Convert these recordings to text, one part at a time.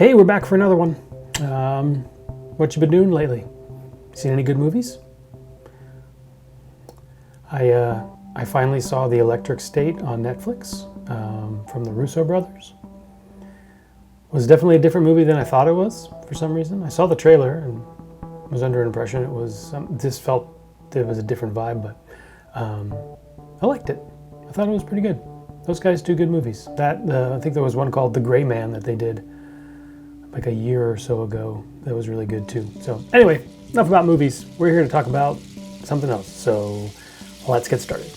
Hey, we're back for another one. What you been doing lately? Seen any good movies? I finally saw The Electric State on Netflix from the Russo brothers. It was definitely a different movie than I thought it was for some reason. I saw the trailer and was under an impression it was just felt it was a different vibe, but I liked it. I thought it was pretty good. Those guys do good movies. I think there was one called The Gray Man that they did like a year or so ago. That was really good too. So anyway, enough about movies. We're here to talk about something else. So let's get started.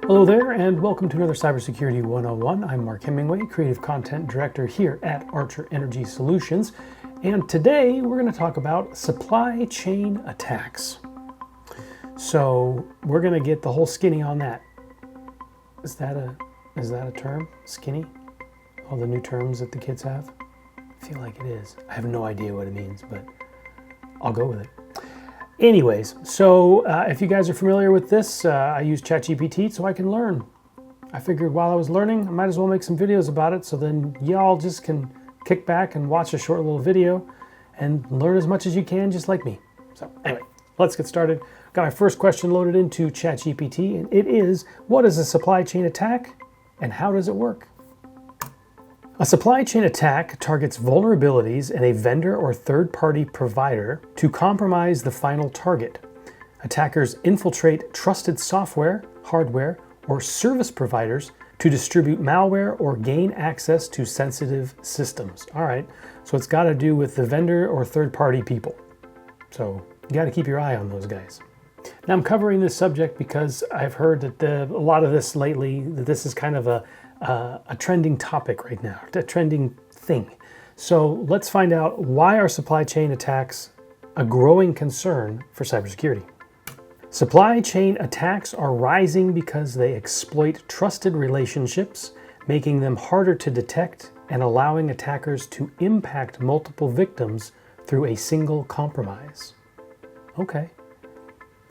Hello there, and welcome to another Cybersecurity 101. I'm Mark Hemingway, Creative Content Director here at Archer Energy Solutions. And today we're going to talk about supply chain attacks. So we're going to get the whole skinny on that. Is that a term? Skinny? All the new terms that the kids have? I feel like it is. I have no idea what it means, but I'll go with it. Anyways, so if you guys are familiar with this, I use ChatGPT so I can learn. I figured while I was learning, I might as well make some videos about it so then y'all just can kick back and watch a short little video and learn as much as you can just like me. So anyway, let's get started. Got my first question loaded into ChatGPT, and it is, what is a supply chain attack and how does it work? A supply chain attack targets vulnerabilities in a vendor or third-party provider to compromise the final target. Attackers infiltrate trusted software, hardware, or service providers to distribute malware or gain access to sensitive systems. All right, so it's got to do with the vendor or third-party people. So you got to keep your eye on those guys. Now I'm covering this subject because I've heard that a lot of this lately, that this is kind of a trending topic right now, a trending thing. So let's find out, why are supply chain attacks a growing concern for cybersecurity? Supply chain attacks are rising because they exploit trusted relationships, making them harder to detect and allowing attackers to impact multiple victims through a single compromise. Okay.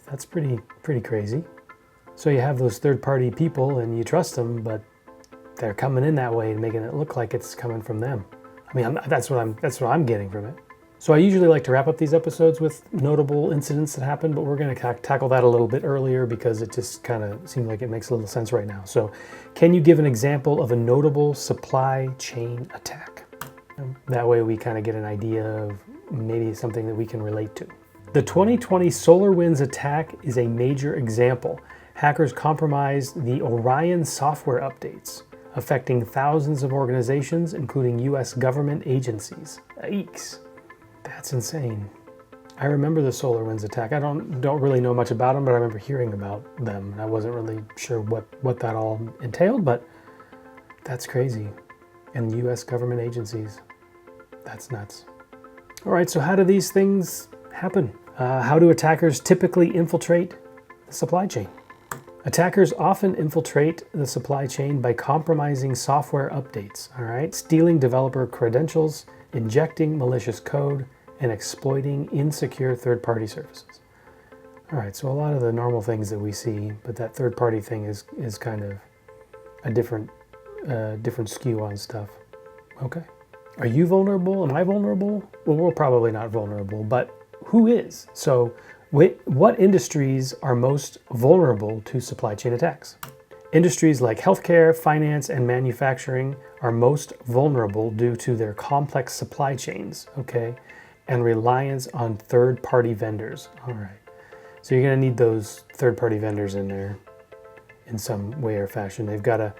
That's pretty crazy. So you have those third-party people and you trust them, but they're coming in that way and making it look like it's coming from them. I mean, that's what I'm getting from it. So I usually like to wrap up these episodes with notable incidents that happen, but we're going to tackle that a little bit earlier because it just kind of seems like it makes a little sense right now. So can you give an example of a notable supply chain attack? That way we kind of get an idea of maybe something that we can relate to. The 2020 SolarWinds attack is a major example. Hackers compromised the Orion software updates, affecting thousands of organizations, including US government agencies. Yikes. That's insane. I remember the SolarWinds attack. I don't really know much about them, but I remember hearing about them. I wasn't really sure what that all entailed, but that's crazy. And US government agencies. That's nuts. All right, so how do these things happen? How do attackers typically infiltrate the supply chain? Attackers often infiltrate the supply chain by compromising software updates, all right? Stealing developer credentials, injecting malicious code, and exploiting insecure third-party services. All right, so a lot of the normal things that we see, but that third-party thing is kind of a different skew on stuff. Okay. Are you vulnerable? Am I vulnerable? Well, we're probably not vulnerable, but who is? So what industries are most vulnerable to supply chain attacks? Industries like healthcare, finance, and manufacturing are most vulnerable due to their complex supply chains, okay, and reliance on third-party vendors. All right. So you're going to need those third-party vendors in there in some way or fashion. They've got to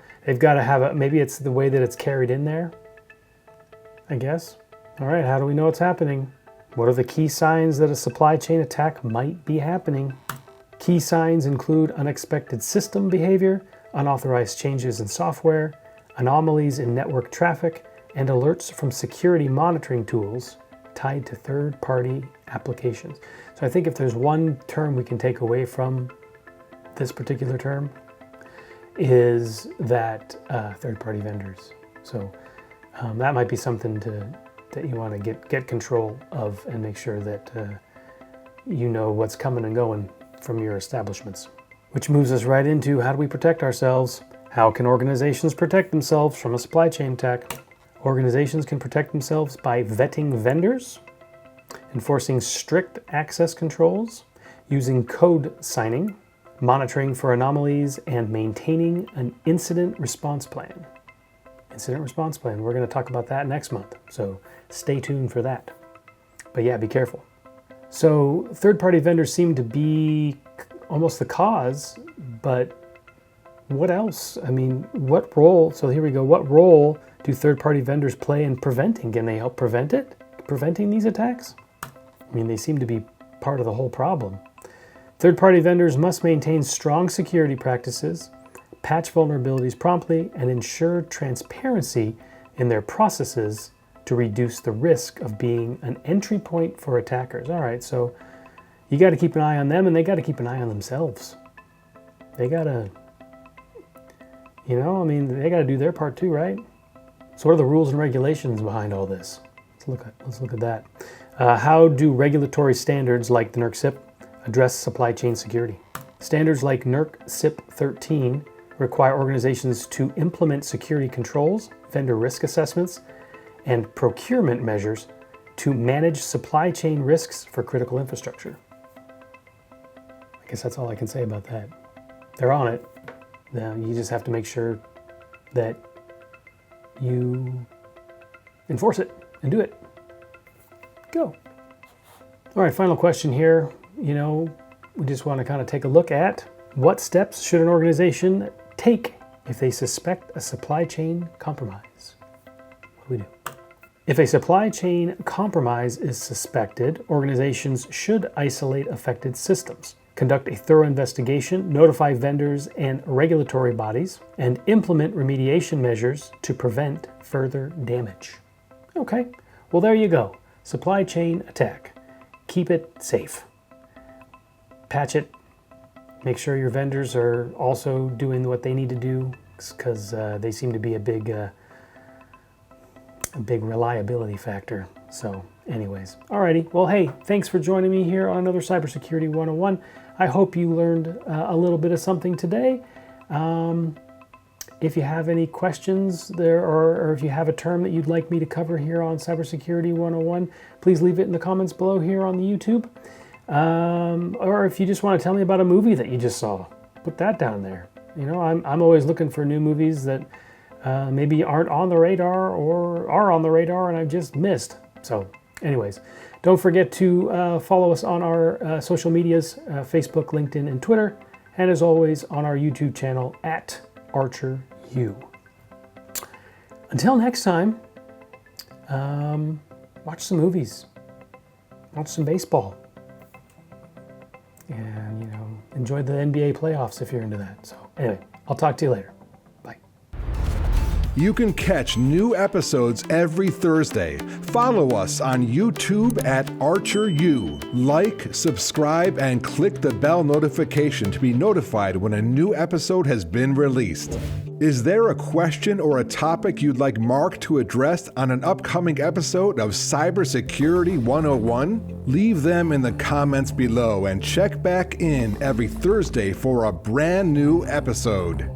have maybe it's the way that it's carried in there, I guess. All right, how do we know it's happening? What are the key signs that a supply chain attack might be happening? Key signs include unexpected system behavior, unauthorized changes in software, anomalies in network traffic, and alerts from security monitoring tools tied to third-party applications. So I think if there's one term we can take away from this particular term, is that third-party vendors. So that might be something that you want to get control of and make sure that you know what's coming and going from your establishments. Which moves us right into, how do we protect ourselves? How can organizations protect themselves from a supply chain attack? Organizations can protect themselves by vetting vendors, enforcing strict access controls, using code signing, monitoring for anomalies, and maintaining an incident response plan. Incident response plan, we're going to talk about that next month, so stay tuned for that. But yeah, be careful. So third-party vendors seem to be almost the cause, but what else? I mean, what role? So here we go. What role do third-party vendors play in preventing? Can they help preventing these attacks? I mean, they seem to be part of the whole problem. Third-party vendors must maintain strong security practices, patch vulnerabilities promptly, and ensure transparency in their processes to reduce the risk of being an entry point for attackers. All right, so you got to keep an eye on them, and they got to keep an eye on themselves. They got to, they got to do their part too, right? So what are the rules and regulations behind all this? Let's look at that. How do regulatory standards like the NERC-CIP address supply chain security? Standards like NERC-CIP 13 require organizations to implement security controls, vendor risk assessments, and procurement measures to manage supply chain risks for critical infrastructure. I guess that's all I can say about that. They're on it. You just have to make sure that you enforce it and do it. Go. All right, final question here. We just want to kind of take a look at what steps should an organization take if they suspect a supply chain compromise. What do we do? If a supply chain compromise is suspected, organizations should isolate affected systems, conduct a thorough investigation, notify vendors and regulatory bodies, and implement remediation measures to prevent further damage. Okay, well there you go. Supply chain attack. Keep it safe. Patch it. Make sure your vendors are also doing what they need to do, because they seem to be a big reliability factor. So anyways, alrighty. Well, hey, thanks for joining me here on another Cybersecurity 101. I hope you learned a little bit of something today. If you have any questions there, or if you have a term that you'd like me to cover here on Cybersecurity 101, please leave it in the comments below here on the YouTube. Or if you just want to tell me about a movie that you just saw, put that down there. I'm always looking for new movies that maybe aren't on the radar or are on the radar and I've just missed. So anyways, don't forget to follow us on our social medias, Facebook, LinkedIn, and Twitter. And as always, on our YouTube channel at ArcherU. Until next time, watch some movies, watch some baseball, and enjoy the NBA playoffs if you're into that. So anyway, I'll talk to you later. Bye. You can catch new episodes every Thursday. Follow us on YouTube at ArcherU. Like, subscribe, and click the bell notification to be notified when a new episode has been released. Is there a question or a topic you'd like Mark to address on an upcoming episode of Cybersecurity 101? Leave them in the comments below and check back in every Thursday for a brand new episode.